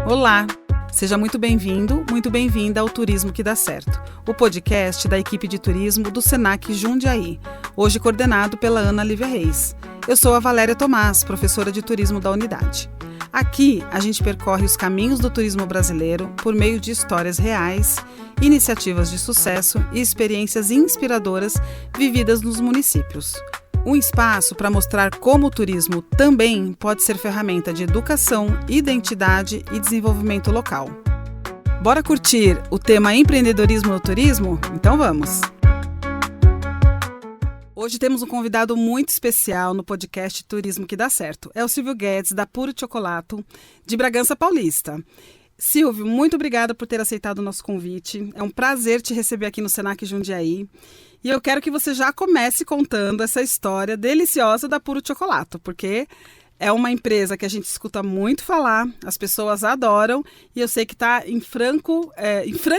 Olá! Seja muito bem-vindo, muito bem-vinda ao Turismo que Dá Certo, o podcast da equipe de turismo do Senac Jundiaí, hoje coordenado pela Ana Lívia Reis. Eu sou a Valéria Tomás, professora de turismo da unidade. Aqui, a gente percorre os caminhos do turismo brasileiro por meio de histórias reais, iniciativas de sucesso e experiências inspiradoras vividas nos municípios. Um espaço para mostrar como o turismo também pode ser ferramenta de educação, identidade e desenvolvimento local. Bora curtir o tema empreendedorismo no turismo? Então vamos! Hoje temos um convidado muito especial no podcast Turismo que Dá Certo. É o Silvio Guedes, da Puro Chocolate, de Bragança Paulista. Silvio, muito obrigada por ter aceitado o nosso convite. É um prazer te receber aqui no Senac Jundiaí. E eu quero que você já comece contando essa história deliciosa da Puro Chocolate, porque é uma empresa que a gente escuta muito falar, as pessoas adoram e eu sei que está em franca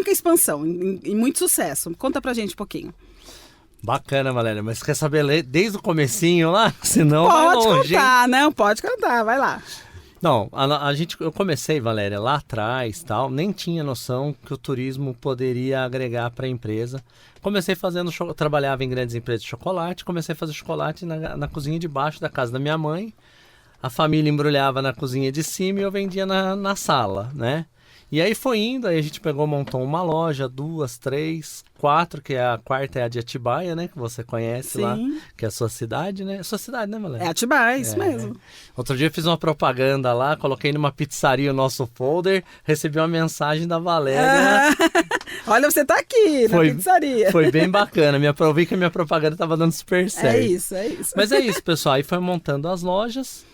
expansão, em muito sucesso. Conta pra gente um pouquinho. Bacana, Valéria, mas quer saber desde o comecinho lá? Senão vai longe. Pode contar, não, pode contar, vai lá. Não, eu comecei, Valéria, lá atrás, tal, nem tinha noção que o turismo poderia agregar para a empresa. Comecei trabalhava em grandes empresas de chocolate, comecei a fazer chocolate na cozinha de baixo da casa da minha mãe. A família embrulhava na cozinha de cima e eu vendia na sala, né? E aí foi indo, aí a gente montou uma loja, 2, 3, 4, que a quarta é a de Atibaia, né? Que você conhece. Sim. Lá, que é a sua cidade, né? É a sua cidade, né, Valéria? É Atibaia, isso mesmo. Outro dia eu fiz uma propaganda lá, coloquei numa pizzaria o nosso folder, recebi uma mensagem da Valéria. Olha, você tá aqui na pizzaria. Foi bem bacana, vi que a minha propaganda tava dando super certo. É isso. Mas é isso, pessoal, aí foi montando as lojas.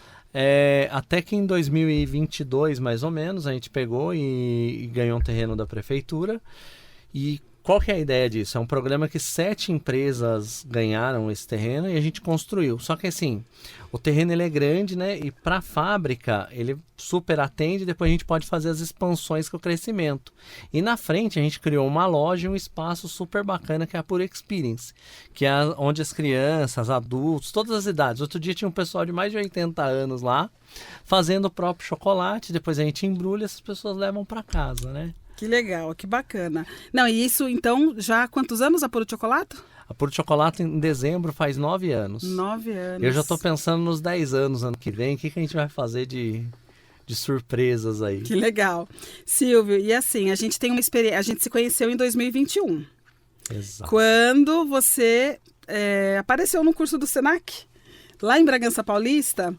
Até que em 2022, mais ou menos, a gente pegou e ganhou um terreno da prefeitura. E qual que é a ideia disso? É um programa que 7 empresas ganharam esse terreno e a gente construiu. Só que assim, o terreno ele é grande, né? E para a fábrica ele super atende, depois a gente pode fazer as expansões com o crescimento. E na frente a gente criou uma loja e um espaço super bacana que é a Puro Experience, que é onde as crianças, adultos, todas as idades. Outro dia tinha um pessoal de mais de 80 anos lá, fazendo o próprio chocolate, depois a gente embrulha e essas pessoas levam para casa, né? Que legal, que bacana. Não, e isso então, já há quantos anos a Puro Chocolate? A Puro Chocolate em dezembro faz 9 anos. 9 anos. Eu já estou pensando nos 10 anos ano que vem, o que a gente vai fazer de surpresas aí. Que legal. Silvio, e assim, a gente tem uma experiência, a gente se conheceu em 2021. Exato. Quando você apareceu no curso do Senac, lá em Bragança Paulista,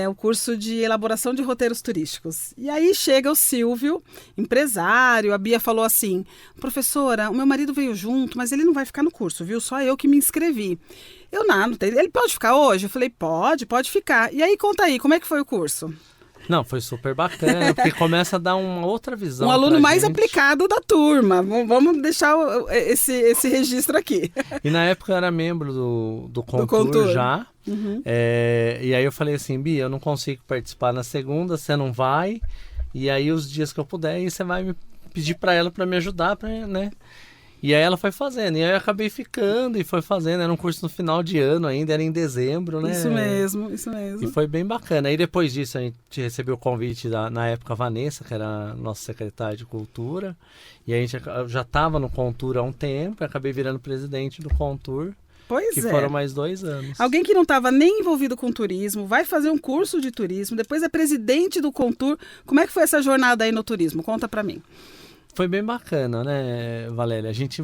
o curso de elaboração de roteiros turísticos. E aí chega o Silvio, empresário, a Bia falou assim, professora, o meu marido veio junto, mas ele não vai ficar no curso, viu? Só eu que me inscrevi. Eu não tem. Ele pode ficar hoje? Eu falei, pode ficar. E aí, conta aí, como é que foi o curso? Não, foi super bacana, porque começa a dar uma outra visão. Um aluno mais aplicado da turma. Vamos deixar esse registro aqui. E na época eu era membro do Contour já. Uhum. E aí eu falei assim, Bia, eu não consigo participar na segunda, você não vai. E aí os dias que eu puder, aí você vai me pedir para ela para me ajudar, né? E aí ela foi fazendo, e aí eu acabei ficando e foi fazendo, era um curso no final de ano ainda, era em dezembro, né? Isso mesmo. E foi bem bacana. Aí depois disso a gente recebeu o convite na época, a Vanessa, que era a nossa secretária de Cultura, e a gente já estava no Contour há um tempo, e acabei virando presidente do Contour. Pois que foram mais 2 anos. Alguém que não estava nem envolvido com turismo, vai fazer um curso de turismo, depois é presidente do Contour. Como é que foi essa jornada aí no turismo? Conta para mim. Foi bem bacana, né, Valéria? A gente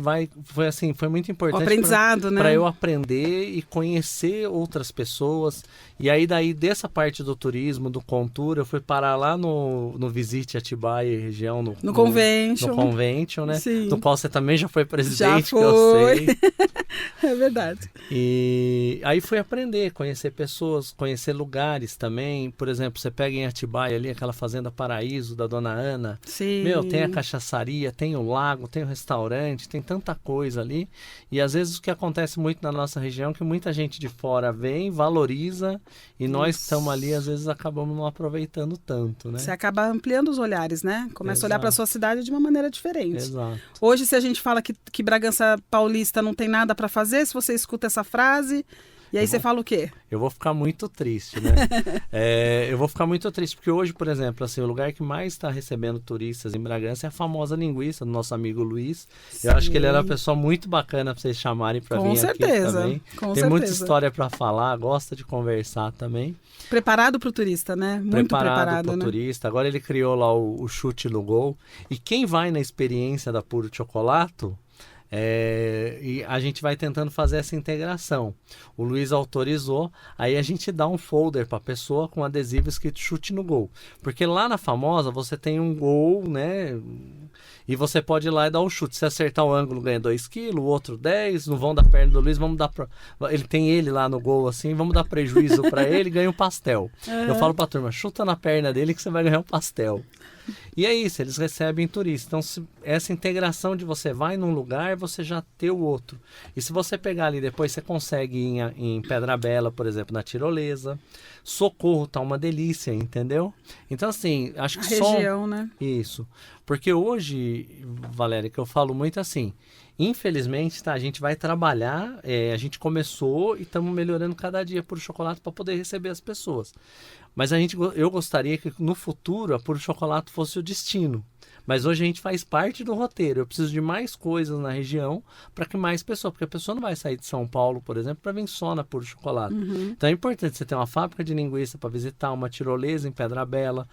foi muito importante. O aprendizado, né? Para eu aprender e conhecer outras pessoas. E aí, dessa parte do turismo, do Contour, eu fui parar lá no Visite Atibaia região. No Convention. No Convention, né? Sim. Do qual você também já foi presidente, já foi. Que eu sei. É verdade. E aí fui aprender, conhecer pessoas, conhecer lugares também. Por exemplo, você pega em Atibaia ali, aquela Fazenda Paraíso da Dona Ana. Sim. Tem a cachaçaria, tem o lago, tem o restaurante, tem tanta coisa ali. E às vezes o que acontece muito na nossa região é que muita gente de fora vem, valoriza, e nós que estamos ali, às vezes acabamos não aproveitando tanto, né? Você acaba ampliando os olhares, né? Começa a olhar para a sua cidade de uma maneira diferente. Exato. Hoje, se a gente fala que Bragança Paulista não tem nada para fazer, se você escuta essa frase, E aí você fala o quê? Eu vou ficar muito triste, né? Eu vou ficar muito triste, porque hoje, por exemplo, assim, o lugar que mais está recebendo turistas em Bragança é a famosa linguiça do nosso amigo Luiz. Sim. Eu acho que ele era uma pessoa muito bacana para vocês chamarem para vir aqui também. Com Tem certeza. muita história para falar, gosta de conversar também. Preparado para o turista, né? Muito preparado para o né? turista. Agora ele criou lá o chute no gol. E quem vai na experiência da Puro Choccolato, e a gente vai tentando fazer essa integração. O Luiz autorizou, aí a gente dá um folder para a pessoa com adesivo escrito chute no gol. Porque lá na famosa você tem um gol, né? E você pode ir lá e dar o chute. Se acertar o ângulo, ganha 2 kg, o outro 10. No vão da perna do Luiz, vamos dar ele tem ele lá no gol assim, vamos dar prejuízo para ele, ganha um pastel. Eu falo para a turma, chuta na perna dele que você vai ganhar um pastel. E é isso, eles recebem turistas. Então, essa integração de você vai num lugar, você já ter o outro. E se você pegar ali depois, você consegue ir em Pedra Bela, por exemplo, na Tirolesa. Socorro tá uma delícia, entendeu? Então, assim, acho que a região, né? Isso. Porque hoje, Valéria, que eu falo muito assim, infelizmente, tá, a gente vai trabalhar, a gente começou e estamos melhorando cada dia Puro Chocolate para poder receber as pessoas. Mas eu gostaria que no futuro a Puro Chocolate fosse o destino. Mas hoje a gente faz parte do roteiro. Eu preciso de mais coisas na região para que mais pessoas... Porque a pessoa não vai sair de São Paulo, por exemplo, para vir só na Puro Chocolate. Então é importante você ter uma fábrica de linguiça para visitar, uma tirolesa em Pedra Bela,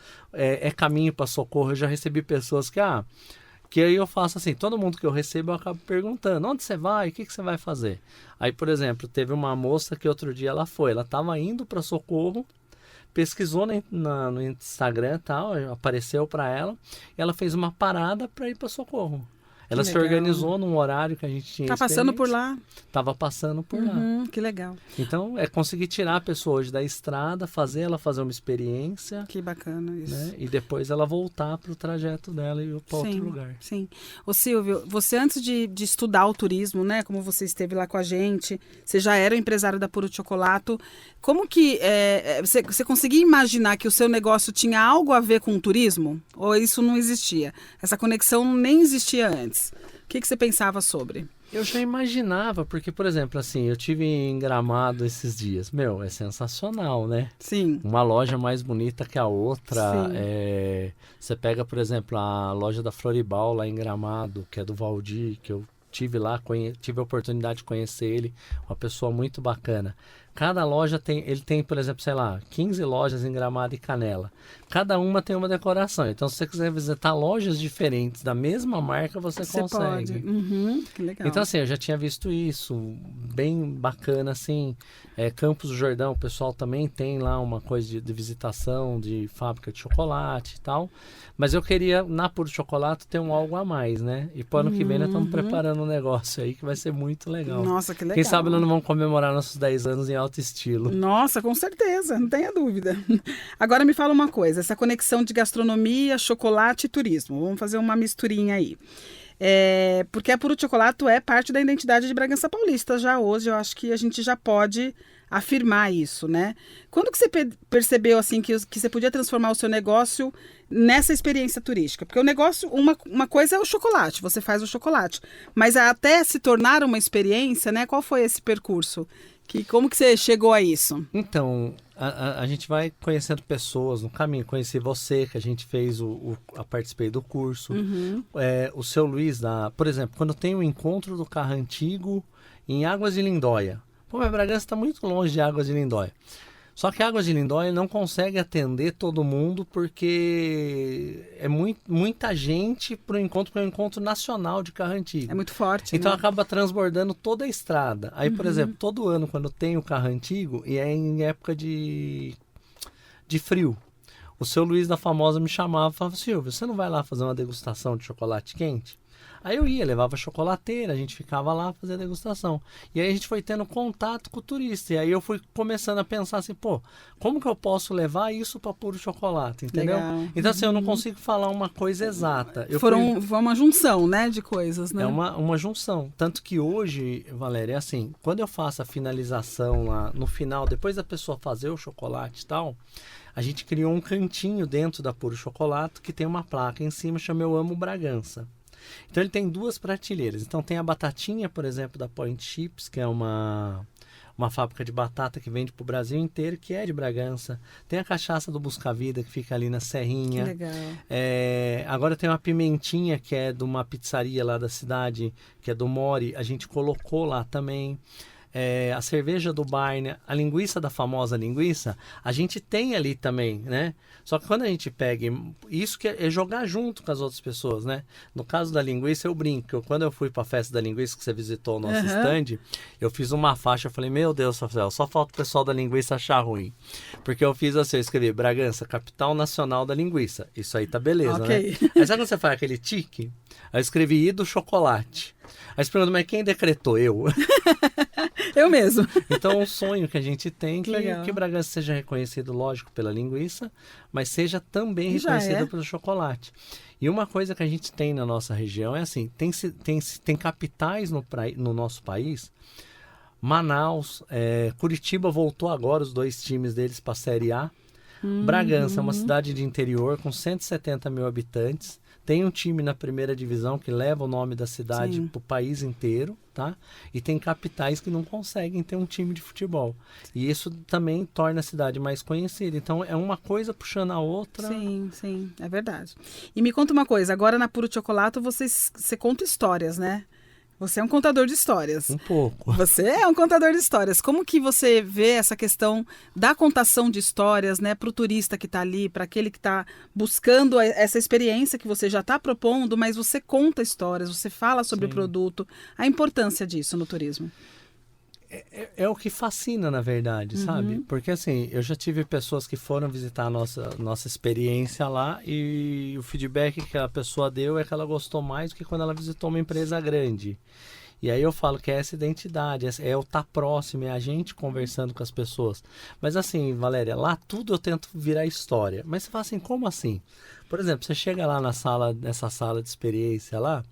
caminho para Socorro. Eu já recebi pessoas que aí eu faço assim, todo mundo que eu recebo eu acabo perguntando, onde você vai, o que você vai fazer? Aí, por exemplo, teve uma moça que outro dia ela estava indo para Socorro, pesquisou no Instagram e tal, apareceu para ela, e ela fez uma parada para ir para Socorro. Ela se organizou num horário que a gente tinha. Tá passando por lá? Tava passando por lá. Que legal. Então, é conseguir tirar a pessoa hoje da estrada, fazer ela fazer uma experiência. Que bacana isso. Né? E depois ela voltar para o trajeto dela e ir para outro lugar. Sim. Ô Silvio, você antes de estudar o turismo, né? Como você esteve lá com a gente, você já era o empresário da Puro Choccolato. Como que você conseguia imaginar que o seu negócio tinha algo a ver com o turismo? Ou isso não existia? Essa conexão nem existia antes? O que você pensava sobre? Eu já imaginava, porque, por exemplo, assim, eu tive em Gramado esses dias. Meu, é sensacional, né? Sim. Uma loja mais bonita que a outra. Sim. Você pega, por exemplo, a loja da Floribal lá em Gramado, que é do Valdir, que eu tive lá, tive a oportunidade de conhecer ele, uma pessoa muito bacana. Cada loja ele tem, por exemplo, sei lá, 15 lojas em Gramado e Canela. Cada uma tem uma decoração. Então, se você quiser visitar lojas diferentes da mesma marca, você consegue. Pode. Que legal. Então, assim, eu já tinha visto isso, bem bacana, assim. Campos do Jordão, o pessoal também tem lá uma coisa de visitação, de fábrica de chocolate e tal. Mas eu queria, na Puro Chocolate, ter algo a mais, né? E pro ano que vem nós estamos preparando um negócio aí que vai ser muito legal. Nossa, que legal. Quem sabe nós não vamos comemorar nossos 10 anos em alto estilo. Nossa, com certeza, não tenha dúvida. Agora me fala uma coisa, essa conexão de gastronomia, chocolate e turismo. Vamos fazer uma misturinha aí. Porque a Puro Chocolate é parte da identidade de Bragança Paulista já hoje. Eu acho que a gente já pode afirmar isso, né? Quando que você percebeu assim que você podia transformar o seu negócio nessa experiência turística? Porque o negócio, uma coisa é o chocolate, você faz o chocolate, mas até se tornar uma experiência, né? Qual foi esse percurso? Como que você chegou a isso? Então, a gente vai conhecendo pessoas no caminho. Conheci você, que a gente fez participei do curso. O seu Luiz, por exemplo, quando tem o encontro do carro antigo em Águas de Lindóia. Pô, mas Bragança está muito longe de Águas de Lindóia. Só que Águas de Lindóia não consegue atender todo mundo porque é muita gente para o encontro, porque é um encontro nacional de carro antigo. É muito forte, então né? acaba transbordando toda a estrada. Aí, por exemplo, todo ano quando tem o carro antigo, e é em época de frio, o seu Luiz da Famosa me chamava e falava: Silvio, você não vai lá fazer uma degustação de chocolate quente? Aí eu ia, levava chocolateira, a gente ficava lá fazer a degustação. E aí a gente foi tendo contato com o turista. E aí eu fui começando a pensar assim, como que eu posso levar isso para Puro Chocolate, entendeu? Legal. Então assim, eu não consigo falar uma coisa exata. Foi uma junção, né, de coisas, né? É uma junção. Tanto que hoje, Valéria, é assim, quando eu faço a finalização lá no final, depois da pessoa fazer o chocolate e tal, a gente criou um cantinho dentro da Puro Chocolate que tem uma placa em cima, chama Eu Amo Bragança. Então ele tem 2 prateleiras. Então tem a batatinha, por exemplo, da Point Chips, que é uma uma fábrica de batata que vende para o Brasil inteiro, que é de Bragança. Tem a cachaça do Busca-Vida, que fica ali na Serrinha. Que legal. Agora tem uma pimentinha, que é de uma pizzaria lá da cidade, que é do Mori. A gente colocou lá também. A cerveja do Barney, a linguiça da famosa linguiça, a gente tem ali também, né? Só que quando a gente pega, isso que é jogar junto com as outras pessoas, né? No caso da linguiça, eu brinco. Quando eu fui para a festa da linguiça, que você visitou o nosso stand, eu fiz uma faixa, eu falei, meu Deus, Rafael, só falta o pessoal da linguiça achar ruim. Porque eu fiz assim, eu escrevi, Bragança, capital nacional da linguiça. Isso aí tá beleza, okay, né? Aí sabe quando você faz aquele tique? Aí eu escrevi I do chocolate. Aí você pergunta, mas quem decretou? Eu. Eu mesmo. Então é um sonho que a gente tem que Bragança seja reconhecido, lógico, pela linguiça, mas seja também reconhecido pelo chocolate. E uma coisa que a gente tem na nossa região é assim, tem capitais no nosso país. Manaus, Curitiba voltou agora, os 2 times deles para a Série A. Bragança é uma cidade de interior com 170 mil habitantes. Tem um time na primeira divisão que leva o nome da cidade para o país inteiro, tá? E tem capitais que não conseguem ter um time de futebol. E isso também torna a cidade mais conhecida. Então, é uma coisa puxando a outra. Sim, é verdade. E me conta uma coisa, agora na Puro Chocolate você conta histórias, né? Você é um contador de histórias. Um pouco. Você é um contador de histórias. Como que você vê essa questão da contação de histórias, né, para o turista que está ali, para aquele que está buscando essa experiência que você já está propondo, mas você conta histórias, você fala sobre o produto, a importância disso no turismo? É o que fascina, na verdade, sabe? Porque, assim, eu já tive pessoas que foram visitar a nossa experiência lá e o feedback que a pessoa deu é que ela gostou mais do que quando ela visitou uma empresa grande. E aí eu falo que é essa identidade, é o estar próximo, é a gente conversando com as pessoas. Mas, assim, Valéria, lá tudo eu tento virar história. Mas você fala assim, como assim? Por exemplo, você chega lá nessa sala de experiência lá,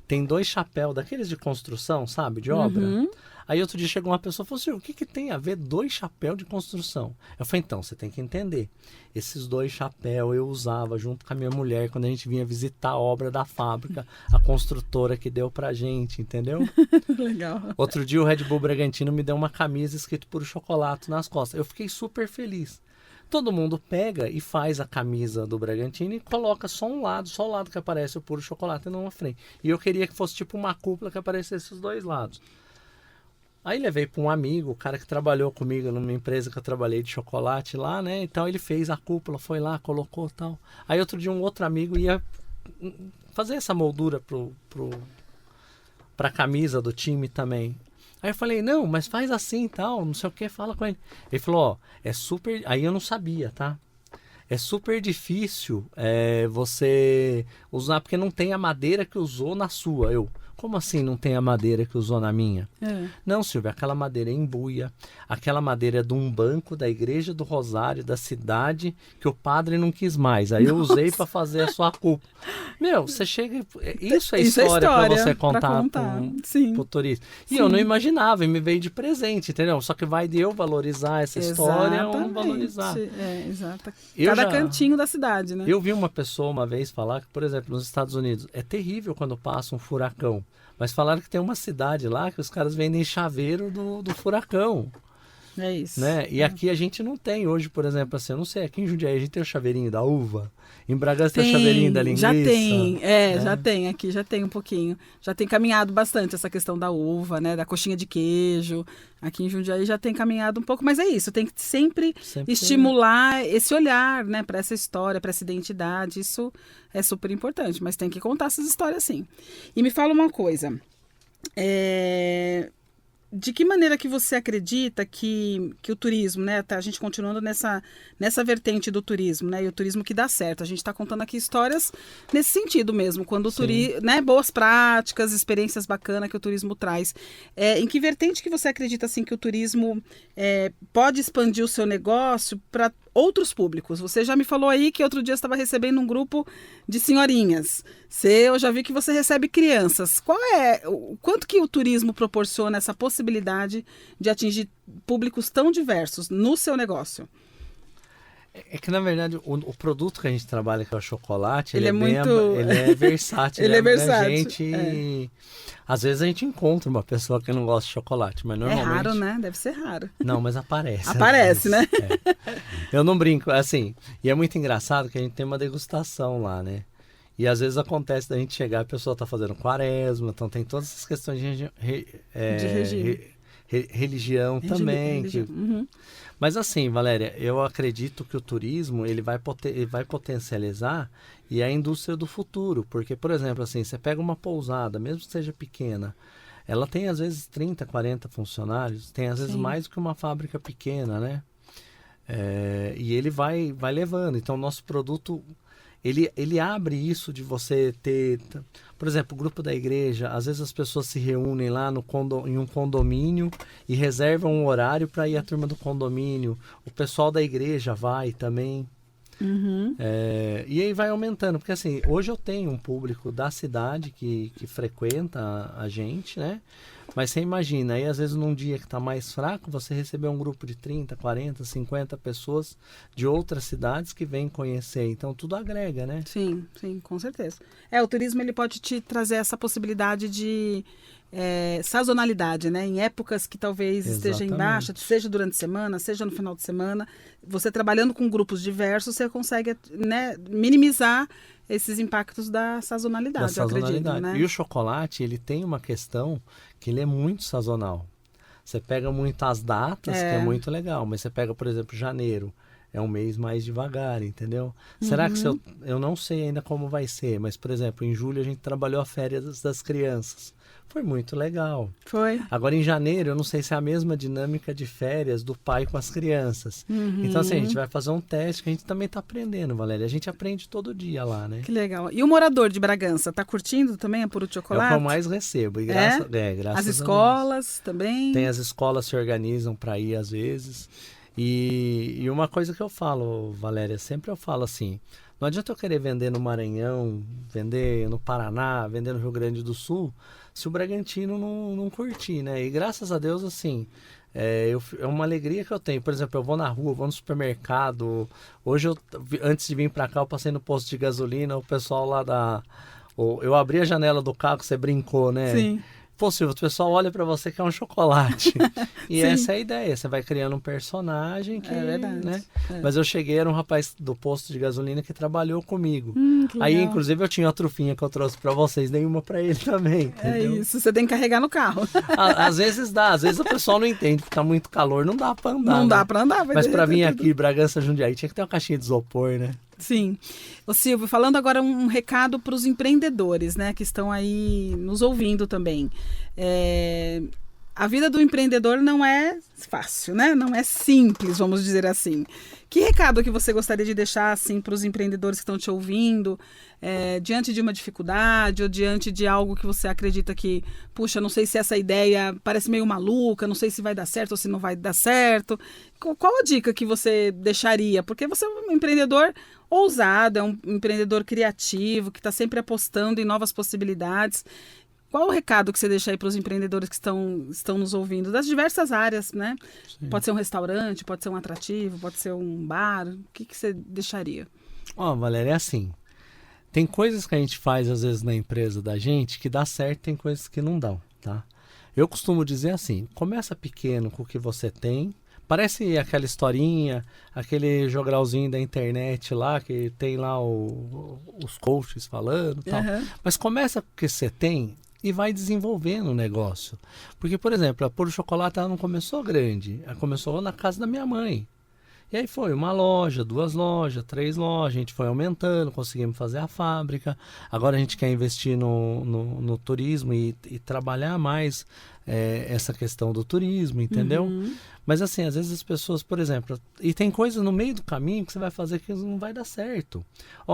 tem 2 chapéus daqueles de construção, sabe? De obra. Aí outro dia chegou uma pessoa e falou assim, o que tem a ver 2 chapéus de construção? Eu falei, então, você tem que entender. Esses 2 chapéus eu usava junto com a minha mulher quando a gente vinha visitar a obra da fábrica, a construtora que deu pra gente, entendeu? Legal. Outro dia o Red Bull Bragantino me deu uma camisa escrito Puro Chocolate nas costas. Eu fiquei super feliz. Todo mundo pega e faz a camisa do Bragantino e coloca só o lado que aparece o Puro Chocolate e não a frente. E eu queria que fosse tipo uma cúpula que aparecesse os 2 lados. Aí levei para um amigo, o cara que trabalhou comigo numa empresa que eu trabalhei de chocolate lá, né? Então ele fez a cúpula, foi lá, colocou tal. Aí outro dia um outro amigo ia fazer essa moldura pra camisa do time também. Aí eu falei, não, mas faz assim e tal, não sei o que, fala com ele. Ele falou, ó, é super... Aí eu não sabia, tá? É super difícil você usar, porque não tem a madeira que usou na sua. Como assim não tem a madeira que usou na minha? Não, Silvia, aquela madeira é embuia. Aquela madeira é de um banco da Igreja do Rosário, da cidade, que o padre não quis mais. Aí eu usei para fazer a sua culpa. Meu, você chega... Isso é história para você contar pro turista. E eu não imaginava, e me veio de presente, entendeu? Só que vai de eu valorizar essa história ou não valorizar. Exato. Cada cantinho da cidade, né? Eu vi uma pessoa uma vez falar que, por exemplo, nos Estados Unidos, é terrível quando passa um furacão. Mas falaram que tem uma cidade lá que os caras vendem chaveiro do furacão. É isso. Né? E aqui a gente não tem hoje, por exemplo, assim, eu não sei, aqui em Jundiaí a gente tem o chaveirinho da uva. Em Bragança tem o chaveirinho da linguiça. Já tem, já tem, aqui já tem um pouquinho. Já tem caminhado bastante essa questão da uva, né? Da coxinha de queijo. Aqui em Jundiaí já tem caminhado um pouco, mas é isso, tem que sempre estimular esse olhar, né? Para essa história, para essa identidade. Isso é super importante, mas tem que contar essas histórias sim. E me fala uma coisa. De que maneira que você acredita que o turismo, né? Tá, a gente continuando nessa vertente do turismo, né? E o turismo que dá certo. A gente está contando aqui histórias nesse sentido mesmo. Quando o turismo, né? Boas práticas, experiências bacanas que o turismo traz. Em que vertente que você acredita assim que o turismo pode expandir o seu negócio para outros públicos? Você já me falou aí que outro dia estava recebendo um grupo de senhorinhas. Eu já vi que você recebe crianças. Quanto que o turismo proporciona essa possibilidade de atingir públicos tão diversos no seu negócio? É que, na verdade, o produto que a gente trabalha, que é o chocolate, ele é muito... ele é versátil. Ele é versátil. A gente... Às vezes a gente encontra uma pessoa que não gosta de chocolate, mas normalmente... É raro, né? Deve ser raro. Não, mas aparece. Aparece, né? Eu não brinco, assim, e é muito engraçado que a gente tem uma degustação lá, né? E às vezes acontece da gente chegar e a pessoa tá fazendo quaresma, então tem todas essas questões de religião também. Uhum. Mas assim, Valéria, eu acredito que o turismo ele vai potencializar e é a indústria do futuro. Porque, por exemplo, assim, você pega uma pousada, mesmo que seja pequena, ela tem às vezes 30, 40 funcionários, tem às vezes mais do que uma fábrica pequena, né? E ele vai levando. Então, o nosso produto... Ele abre isso de você ter... Por exemplo, o grupo da igreja, às vezes as pessoas se reúnem lá em um condomínio e reservam um horário para ir a turma do condomínio. O pessoal da igreja vai também. Uhum. E aí vai aumentando. Porque assim, hoje eu tenho um público da cidade que frequenta a gente, né? Mas você imagina, aí às vezes num dia que está mais fraco, você receber um grupo de 30, 40, 50 pessoas de outras cidades que vêm conhecer. Então tudo agrega, né? Sim, com certeza. O turismo ele pode te trazer essa possibilidade de sazonalidade, né? Em épocas que talvez esteja em baixa, seja durante a semana, seja no final de semana. Você trabalhando com grupos diversos, você consegue, né, minimizar esses impactos da sazonalidade, eu acredito, né? E o chocolate, ele tem uma questão que ele é muito sazonal. Você pega muito as datas, que é muito legal, mas você pega, por exemplo, janeiro, é um mês mais devagar, entendeu? Será que eu não sei ainda como vai ser, mas, por exemplo, em julho a gente trabalhou a férias das crianças. Foi muito legal. Foi. Agora, em janeiro, eu não sei se é a mesma dinâmica de férias do pai com as crianças. Então, assim, a gente vai fazer um teste que a gente também está aprendendo, Valéria. A gente aprende todo dia lá, né? Que legal. E o morador de Bragança, tá curtindo também a Puro Chocolate? É o que eu mais recebo. E graças a Deus. As escolas também? Tem as escolas se organizam para ir às vezes. E uma coisa que eu falo, Valéria, sempre eu falo assim, não adianta eu querer vender no Maranhão, vender no Paraná, vender no Rio Grande do Sul, se o Bragantino não curtir, né? E graças a Deus, assim, é uma alegria que eu tenho. Por exemplo, eu vou na rua, vou no supermercado. Hoje, antes de vir para cá, eu passei no posto de gasolina, o pessoal lá eu abri a janela do carro, você brincou, né? Sim. Pô, Silvio, o pessoal olha pra você que é um chocolate. E essa é a ideia. Você vai criando um personagem que... É verdade. Né? Mas eu cheguei, era um rapaz do posto de gasolina que trabalhou comigo. Que Aí, legal. inclusive, eu tinha a trufinha que eu trouxe pra vocês, dei uma pra ele também. Entendeu? É isso, você tem que carregar no carro. Às vezes dá, às vezes o pessoal não entende, porque tá muito calor, não dá pra andar. Não né? dá pra andar. Mas pra vir aqui, Bragança, Jundiaí, tinha que ter uma caixinha de isopor, né? Sim. Ô Silvio, falando agora um recado para os empreendedores, né, que estão aí nos ouvindo também. A vida do empreendedor não é fácil, né? Não é simples, vamos dizer assim. Que recado que você gostaria de deixar assim, para os empreendedores que estão te ouvindo, diante de uma dificuldade ou diante de algo que você acredita que, puxa, não sei se essa ideia parece meio maluca, não sei se vai dar certo ou se não vai dar certo. Qual a dica que você deixaria? Porque você é um empreendedor ousado, é um empreendedor criativo, que está sempre apostando em novas possibilidades. Qual o recado que você deixa aí para os empreendedores que estão nos ouvindo, das diversas áreas, né? Sim. Pode ser um restaurante, pode ser um atrativo, pode ser um bar. O que você deixaria? Valéria, é assim. Tem coisas que a gente faz, às vezes, na empresa da gente que dá certo, tem coisas que não dão, tá? Eu costumo dizer assim, começa pequeno com o que você tem. Parece aquela historinha, aquele jogralzinho da internet lá, que tem lá os coaches falando e tal. Mas começa com o que você tem e vai desenvolvendo o negócio. Porque, por exemplo, a Puro Chocolate ela não começou grande, ela começou na casa da minha mãe. E aí foi uma loja, 2 lojas, 3 lojas, a gente foi aumentando, conseguimos fazer a fábrica. Agora a gente quer investir no turismo e trabalhar mais essa questão do turismo, entendeu? Mas assim, às vezes as pessoas, por exemplo, e tem coisas no meio do caminho que você vai fazer que não vai dar certo.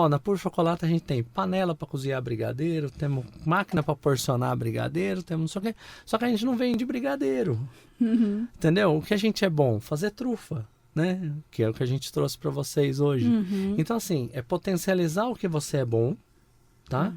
Na Puro Chocolate a gente tem panela para cozinhar brigadeiro, temos máquina para porcionar brigadeiro, temos não sei o quê. Só que a gente não vende brigadeiro, entendeu? O que a gente é bom? Fazer trufa. Né? Que é o que a gente trouxe para vocês hoje. Então, assim, é potencializar o que você é bom, tá?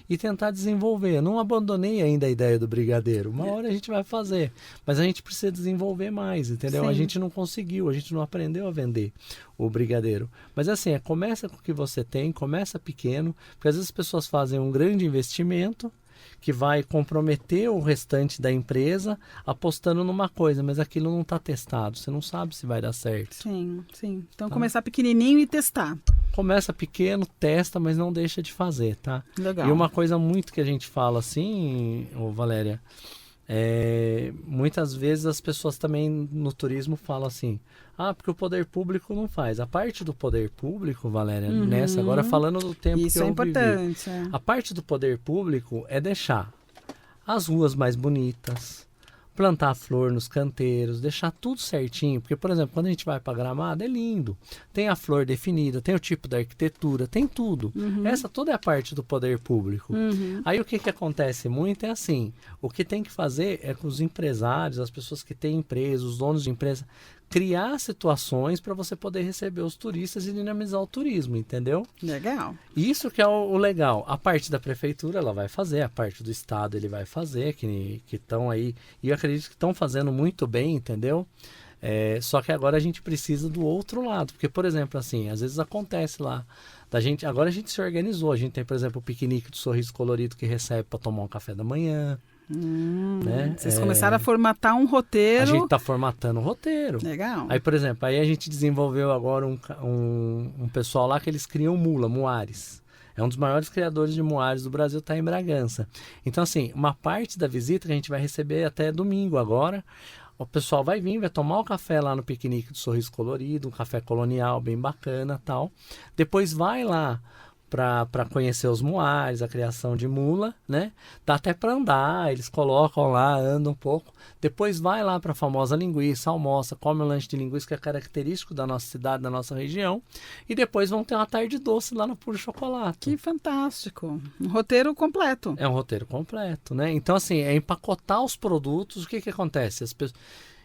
E tentar desenvolver. Eu não abandonei ainda a ideia do brigadeiro. Uma hora a gente vai fazer, mas a gente precisa desenvolver mais, entendeu? Sim. A gente não conseguiu, a gente não aprendeu a vender o brigadeiro. Mas assim, começa com o que você tem, começa pequeno, porque às vezes as pessoas fazem um grande investimento que vai comprometer o restante da empresa apostando numa coisa, mas aquilo não está testado, você não sabe se vai dar certo. Sim, sim. Então, começar pequenininho e testar. Começa pequeno, testa, mas não deixa de fazer, tá? Legal. E uma coisa muito que a gente fala assim, Valéria, muitas vezes as pessoas também no turismo falam assim, porque o poder público não faz. A parte do poder público, Valéria, nessa, agora falando do tempo Isso que eu é importante. vivi, a parte do poder público é deixar as ruas mais bonitas, plantar flor nos canteiros, deixar tudo certinho, porque, por exemplo, quando a gente vai para Gramado, é lindo, tem a flor definida, tem o tipo da arquitetura, tem tudo. Essa toda é a parte do poder público. Aí o que acontece muito é assim, o que tem que fazer é com os empresários, as pessoas que têm empresa, os donos de empresa, criar situações para você poder receber os turistas e dinamizar o turismo, entendeu? Legal. Isso que é o legal. A parte da prefeitura ela vai fazer, a parte do estado ele vai fazer, que estão aí, e eu acredito que estão fazendo muito bem, entendeu? Só que agora a gente precisa do outro lado, porque, por exemplo, assim, às vezes acontece lá, agora a gente se organizou, a gente tem, por exemplo, o piquenique do Sorriso Colorido que recebe para tomar um café da manhã, né? Vocês começaram a formatar um roteiro. A gente está formatando um roteiro. Legal. Aí, por exemplo, aí a gente desenvolveu agora um pessoal lá que eles criam mula, muares. É um dos maiores criadores de muares do Brasil, está em Bragança. Então, assim, uma parte da visita que a gente vai receber até domingo agora, o pessoal vai vir, vai tomar o café lá no piquenique do Sorriso Colorido, um café colonial bem bacana e tal. Depois vai lá para conhecer os muares, a criação de mula, né? Dá até para andar, eles colocam lá, andam um pouco. Depois vai lá para a famosa linguiça, almoça, come um lanche de linguiça que é característico da nossa cidade, da nossa região. E depois vão ter uma tarde doce lá no Puro Chocolate. Que fantástico. Um roteiro completo. É um roteiro completo, né? Então, assim, é empacotar os produtos. O que acontece? As pessoas...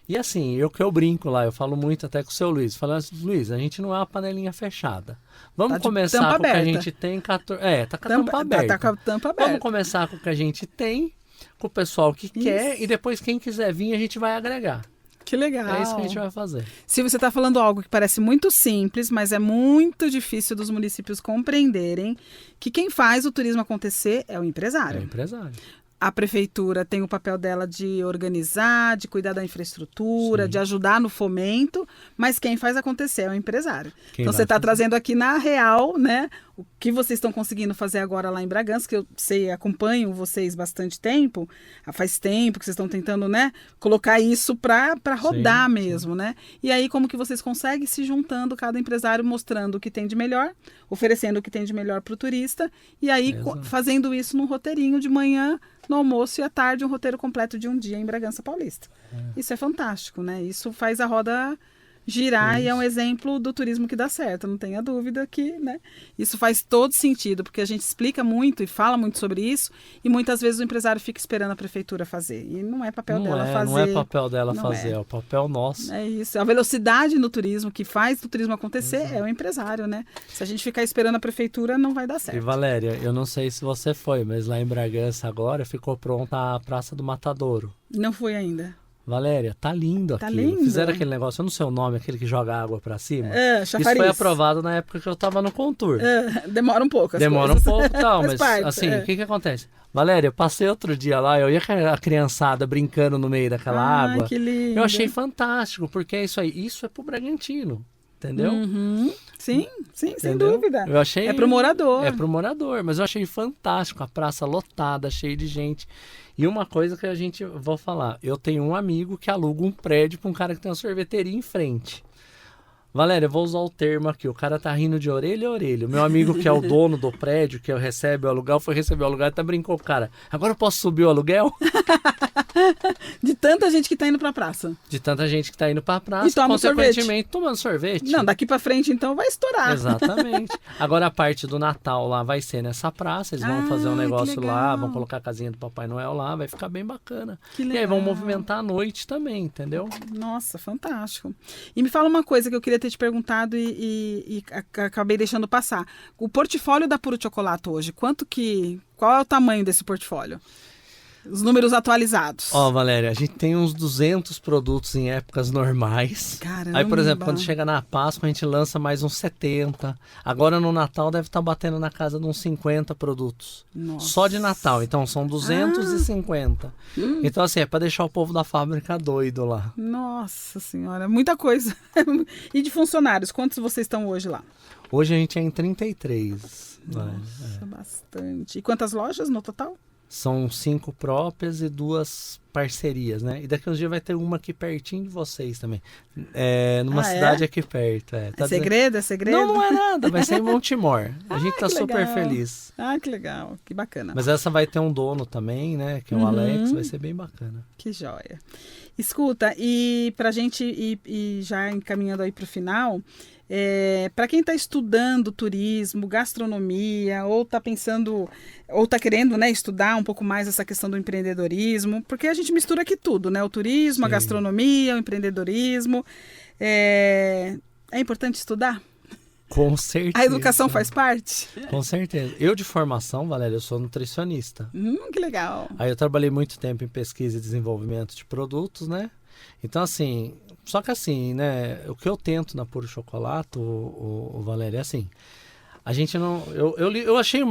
E assim, eu brinco lá, eu falo muito até com o seu Luiz. Falando assim, Luiz, a gente não é uma panelinha fechada. Vamos começar com o que a gente tem. Tá com a tampa aberta. Tá com a tampa aberta. Vamos começar com o que a gente tem, com o pessoal que quer, e depois quem quiser vir, a gente vai agregar. Que legal. É isso que a gente vai fazer. Se você está falando algo que parece muito simples, mas é muito difícil dos municípios compreenderem que quem faz o turismo acontecer é o empresário. É o empresário. A prefeitura tem o papel dela de organizar, de cuidar da infraestrutura, de ajudar no fomento, mas quem faz acontecer é o empresário. Então você está trazendo aqui na real, né, o que vocês estão conseguindo fazer agora lá em Bragança, que eu sei, acompanho vocês bastante tempo, faz tempo que vocês estão tentando, né, colocar isso para rodar mesmo, né? E aí como que vocês conseguem se juntando, cada empresário mostrando o que tem de melhor, oferecendo o que tem de melhor para o turista, e aí fazendo isso num roteirinho de manhã, no almoço e à tarde, um roteiro completo de um dia em Bragança Paulista. Isso é fantástico, né? Isso faz a roda girar e é um exemplo do turismo que dá certo, não tenha dúvida que, né? Isso faz todo sentido, porque a gente explica muito e fala muito sobre isso e muitas vezes o empresário fica esperando a prefeitura fazer e não é papel dela fazer. Não é papel dela fazer, é o papel nosso. É isso, a velocidade no turismo que faz o turismo acontecer é o empresário, né? Se a gente ficar esperando a prefeitura, não vai dar certo. E Valéria, eu não sei se você foi, mas lá em Bragança agora ficou pronta a Praça do Matadouro. Não fui ainda. Valéria, tá lindo aquilo. Lindo. Fizeram aquele negócio, eu não sei o nome, aquele que joga água pra cima. Chafariz. Isso foi aprovado na época que eu tava no Contour. Demora um pouco Demora coisas. Um pouco, tal, mas parte, assim, o que acontece? Valéria, eu passei outro dia lá, eu ia com a criançada brincando no meio daquela água. Que lindo. Eu achei fantástico, porque é isso aí. Isso é pro Bragantino, entendeu? Sim, sem dúvida. Eu achei, é pro morador. É pro morador, mas eu achei fantástico, a praça lotada, cheia de gente. E uma coisa que vou falar, eu tenho um amigo que aluga um prédio para um cara que tem uma sorveteria em frente. Valéria, eu vou usar o termo aqui, o cara tá rindo de orelha a orelha. O meu amigo que é o dono do prédio, que recebe o aluguel, foi receber o aluguel e até brincou com o cara. Agora eu posso subir o aluguel? De tanta gente que tá indo pra praça. De tanta gente que tá indo pra praça, E toma consequentemente tomando sorvete. Não, daqui pra frente então vai estourar. Exatamente. Agora a parte do Natal lá vai ser nessa praça, eles vão fazer um negócio que lá, legal. vão colocar a casinha do Papai Noel lá, vai ficar bem bacana. Que E aí vão legal. movimentar à noite também, entendeu? Nossa, fantástico. E me fala uma coisa que eu queria ter te perguntado e acabei deixando passar. O portfólio da Puro Chocolate hoje, qual é o tamanho desse portfólio? Os números atualizados. Ó, Valéria, a gente tem uns 200 produtos em épocas normais. Caramba. Aí, por exemplo, quando chega na Páscoa, a gente lança mais uns 70. Agora no Natal deve estar batendo na casa de uns 50 produtos. Nossa. Só de Natal. Então são 250. Então, assim, é para deixar o povo da fábrica doido lá. Nossa senhora, muita coisa. E de funcionários, quantos vocês estão hoje lá? Hoje a gente é em 33. Nossa, bastante. E quantas lojas no total? São 5 próprias e 2 parcerias, né? E daqui uns dias vai ter uma aqui pertinho de vocês também. Numa cidade aqui perto. É segredo? É segredo? Não, não é nada. Vai ser em Montemor. A gente tá super legal. feliz. Ah, que legal. Que bacana. Mas essa vai ter um dono também, né? Que é o Alex. Vai ser bem bacana. Que joia. Escuta, e pra gente ir já encaminhando aí pro final... para quem está estudando turismo, gastronomia, ou está pensando, ou está querendo, né, estudar um pouco mais essa questão do empreendedorismo, porque a gente mistura aqui tudo, né? O turismo, a gastronomia, o empreendedorismo. É importante estudar? Com certeza. A educação faz parte? Com certeza. Eu, de formação, Valéria, eu sou nutricionista. Que legal. Aí eu trabalhei muito tempo em pesquisa e desenvolvimento de produtos, né? Então, assim, só que assim, né, o que eu tento na Puro Chocolate, o Valéria, é assim, a gente não, eu achei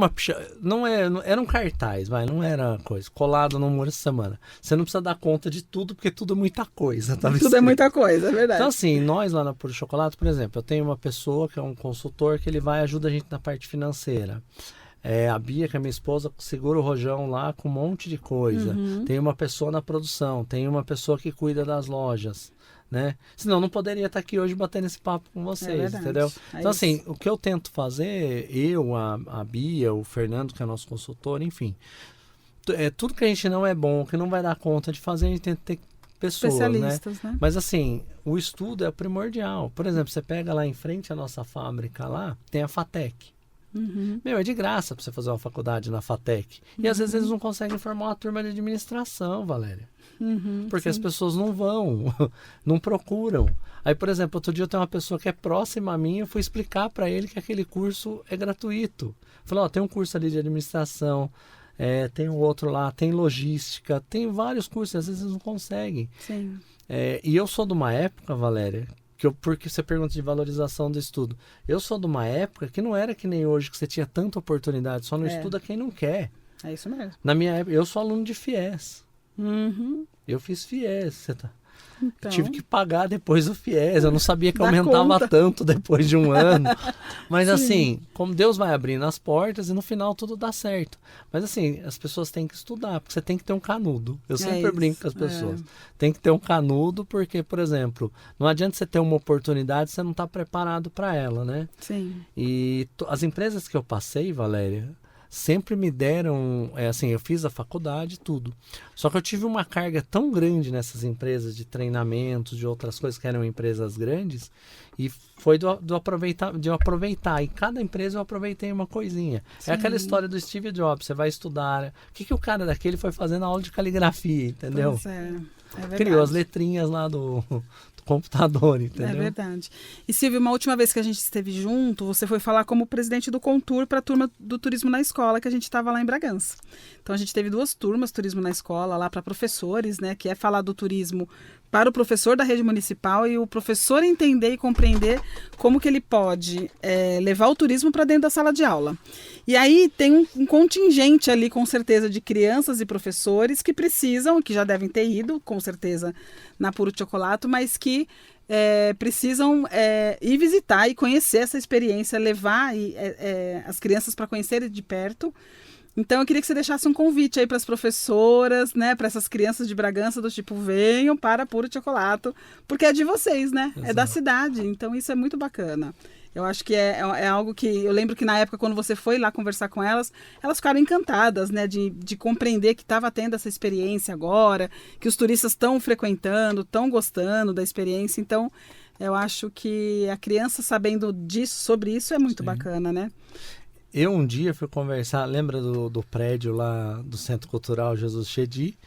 era um cartaz, não era coisa, colado no muro essa semana. Você não precisa dar conta de tudo, porque tudo é muita coisa, tá? Tudo é muita coisa, é verdade. Então, assim, nós lá na Puro Chocolate, por exemplo, eu tenho uma pessoa que é um consultor que ele vai ajuda a gente na parte financeira. A Bia, que é minha esposa, segura o rojão lá com um monte de coisa. Tem uma pessoa na produção, tem uma pessoa que cuida das lojas, né? Senão não poderia estar aqui hoje batendo esse papo com vocês, entendeu? Então, assim, o que eu tento fazer, a Bia, o Fernando, que é nosso consultor, enfim, tudo que a gente não é bom, que não vai dar conta de fazer, a gente tenta ter pessoas, especialistas, né? Mas assim, o estudo é primordial. Por exemplo, você pega lá em frente a nossa fábrica lá, tem a FATEC. É de graça para você fazer uma faculdade na FATEC. E às vezes eles não conseguem formar uma turma de administração, Valéria. Porque as pessoas não vão, não procuram. Aí, por exemplo, outro dia eu tenho uma pessoa que é próxima a mim, eu fui explicar para ele que aquele curso é gratuito. Falei, tem um curso ali de administração, tem um outro lá, tem logística, tem vários cursos, às vezes eles não conseguem. Sim. E eu sou de uma época, Valéria, porque você pergunta de valorização do estudo. Eu sou de uma época que não era que nem hoje, que você tinha tanta oportunidade, só não estuda quem não quer. É isso mesmo. Na minha época, eu sou aluno de FIES. Eu fiz FIES, Então... tive que pagar depois o FIES, eu não sabia que aumentava tanto depois de um ano. Mas assim, como Deus vai abrindo as portas e no final tudo dá certo. Mas assim, as pessoas têm que estudar, porque você tem que ter um canudo. Eu sempre brinco com as pessoas. Tem que ter um canudo, porque, por exemplo, não adianta você ter uma oportunidade se você não está preparado para ela, né? Sim. E as empresas que eu passei, Valéria, sempre me deram, eu fiz a faculdade e tudo. Só que eu tive uma carga tão grande nessas empresas de treinamentos, de outras coisas que eram empresas grandes, e foi de eu aproveitar. E cada empresa eu aproveitei uma coisinha. Sim. É aquela história do Steve Jobs, você vai estudar. O que o cara daquele foi fazer na aula de caligrafia, entendeu? Pois é verdade. Criou as letrinhas lá do computador, entendeu? É verdade. E Silvio, uma última vez que a gente esteve junto, você foi falar como presidente do Contur para a turma do Turismo na Escola, que a gente estava lá em Bragança. Então a gente teve 2 turmas, Turismo na Escola, lá para professores, né, que é falar do turismo para o professor da rede municipal e o professor entender e compreender como que ele pode levar o turismo para dentro da sala de aula. E aí tem um contingente ali, com certeza, de crianças e professores que precisam, que já devem ter ido, com certeza, na Puro Chocolate, mas que precisam ir visitar e conhecer essa experiência, levar as crianças para conhecerem de perto. Então eu queria que você deixasse um convite aí para as professoras, né, para essas crianças de Bragança, do tipo, venham para Puro Chocolate, porque é de vocês, né? Exato. É da cidade, então isso é muito bacana. Eu acho que é algo que... Eu lembro que na época, quando você foi lá conversar com elas ficaram encantadas, né? De compreender que estava tendo essa experiência agora, que os turistas estão frequentando, estão gostando da experiência. Então, eu acho que a criança sabendo sobre isso é muito bacana, né? Eu um dia fui conversar, lembra do prédio lá do Centro Cultural Jesus Chedi?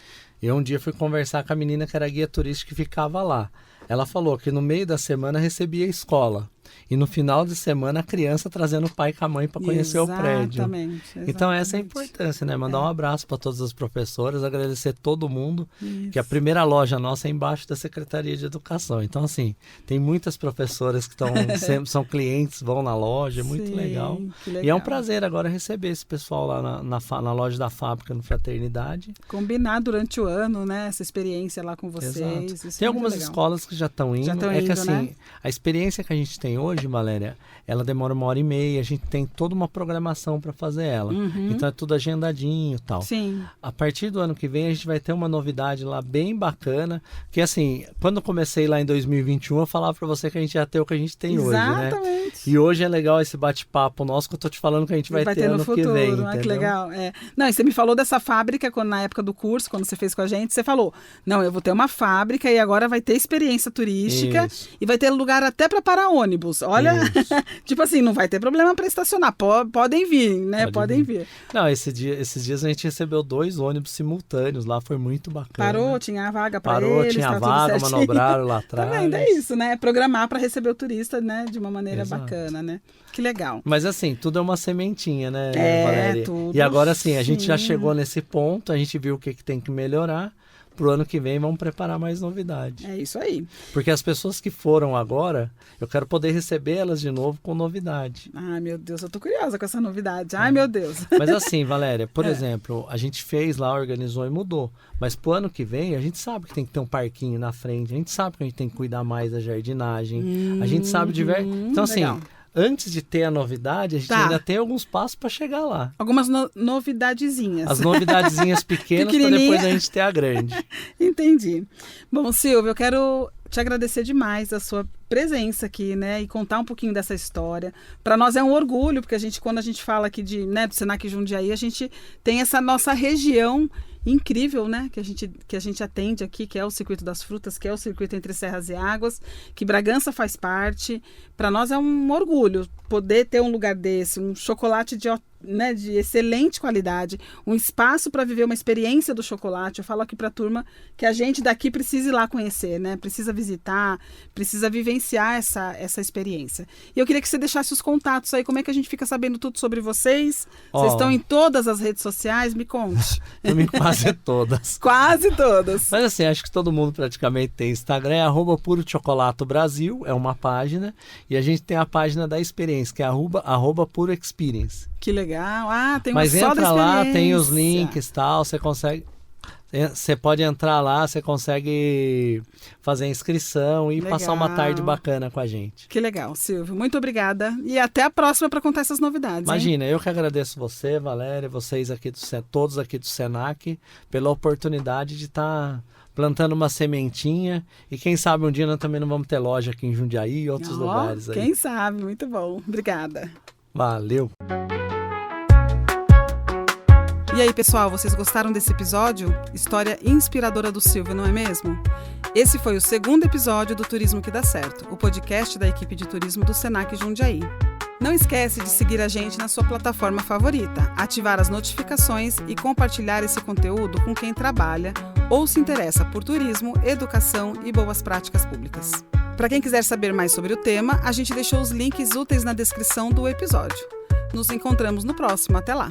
Eu um dia fui conversar com a menina que era guia turística que ficava lá. Ela falou que no meio da semana recebia a escola. E no final de semana a criança trazendo o pai com a mãe para conhecer o prédio. Exatamente. Então essa é a importância, né? Mandar um abraço para todas as professoras, agradecer todo mundo, que a primeira loja nossa é embaixo da Secretaria de Educação. Então assim, tem muitas professoras que sempre são clientes, vão na loja, é muito legal. E é um prazer agora receber esse pessoal lá na loja da fábrica, no Fraternidade. Combinar durante o ano, né? Essa experiência lá com vocês. Tem algumas escolas que já estão indo. Que assim, né? A experiência que a gente tem hoje, Valéria, ela demora 1h30, a gente tem toda uma programação para fazer ela. Então é tudo agendadinho e tal. Sim. A partir do ano que vem a gente vai ter uma novidade lá bem bacana, que assim, quando eu comecei lá em 2021, eu falava para você que a gente ia ter o que a gente tem hoje, né? Exatamente. E hoje é legal esse bate-papo nosso que eu tô te falando que a gente vai ter no futuro, que vem, entendeu? Que legal. Não, e você me falou dessa fábrica na época do curso, quando você fez com a gente, você falou, não, eu vou ter uma fábrica e agora vai ter experiência turística e vai ter lugar até para parar ônibus. Olha, tipo assim, não vai ter problema para estacionar, podem vir, né? Podem vir. Não, esses dias a gente recebeu 2 ônibus simultâneos lá, foi muito bacana. Parou, tinha a vaga para eles. Parou, tinha a vaga, manobraram lá atrás. Tá vendo? É isso, né? Programar para receber o turista, né? De uma maneira bacana, né? Que legal. Mas assim, tudo é uma sementinha, né, Valéria? Tudo. E agora assim, a gente já chegou nesse ponto, a gente viu o que tem que melhorar. Pro ano que vem vamos preparar mais novidade. É isso aí. Porque as pessoas que foram agora, eu quero poder recebê-las de novo com novidade. Ai, meu Deus, eu tô curiosa com essa novidade. Ai, meu Deus. Mas assim, Valéria, por exemplo, a gente fez lá, organizou e mudou. Mas pro ano que vem, a gente sabe que tem que ter um parquinho na frente, a gente sabe que a gente tem que cuidar mais da jardinagem, a gente sabe Então assim... Legal. Antes de ter a novidade, a gente ainda tem alguns passos para chegar lá. Algumas novidadezinhas. As novidadezinhas pequenas para depois a gente ter a grande. Entendi. Bom, Silvio, eu quero te agradecer demais a sua presença aqui, né? E contar um pouquinho dessa história. Para nós é um orgulho, porque quando a gente fala aqui do Senac Jundiaí, a gente tem essa nossa região incrível, né? Que a gente atende aqui, que é o Circuito das Frutas, que é o Circuito Entre Serras e Águas, que Bragança faz parte. Para nós é um orgulho poder ter um lugar desse, um chocolate de excelente qualidade, um espaço para viver uma experiência do chocolate. Eu falo aqui para a turma que a gente daqui precisa ir lá conhecer, né? Precisa visitar, precisa vivenciar essa experiência. E eu queria que você deixasse os contatos aí, como é que a gente fica sabendo tudo sobre vocês? Vocês estão em todas as redes sociais? Me conte. Em quase todas. Quase todas. Mas assim, acho que todo mundo praticamente tem Instagram, é @PuroChocolato_Brasil, é uma página, e a gente tem a página da experiência, que é @PuroExperience. Que legal. Tem uma Mas só entra da lá, tem os links e tal, você consegue... Você pode entrar lá, você consegue fazer a inscrição e passar uma tarde bacana com a gente. Que legal, Silvio. Muito obrigada. E até a próxima para contar essas novidades. Imagina, eu que agradeço você, Valéria, vocês aqui todos aqui do Senac, pela oportunidade de estar plantando uma sementinha. E quem sabe um dia nós também não vamos ter loja aqui em Jundiaí e outros lugares aí. Quem sabe, muito bom. Obrigada. Valeu. E aí, pessoal, vocês gostaram desse episódio? História inspiradora do Silvio, não é mesmo? Esse foi o 2º episódio do Turismo que Dá Certo, o podcast da equipe de turismo do Senac Jundiaí. Não esquece de seguir a gente na sua plataforma favorita, ativar as notificações e compartilhar esse conteúdo com quem trabalha ou se interessa por turismo, educação e boas práticas públicas. Para quem quiser saber mais sobre o tema, a gente deixou os links úteis na descrição do episódio. Nos encontramos no próximo. Até lá!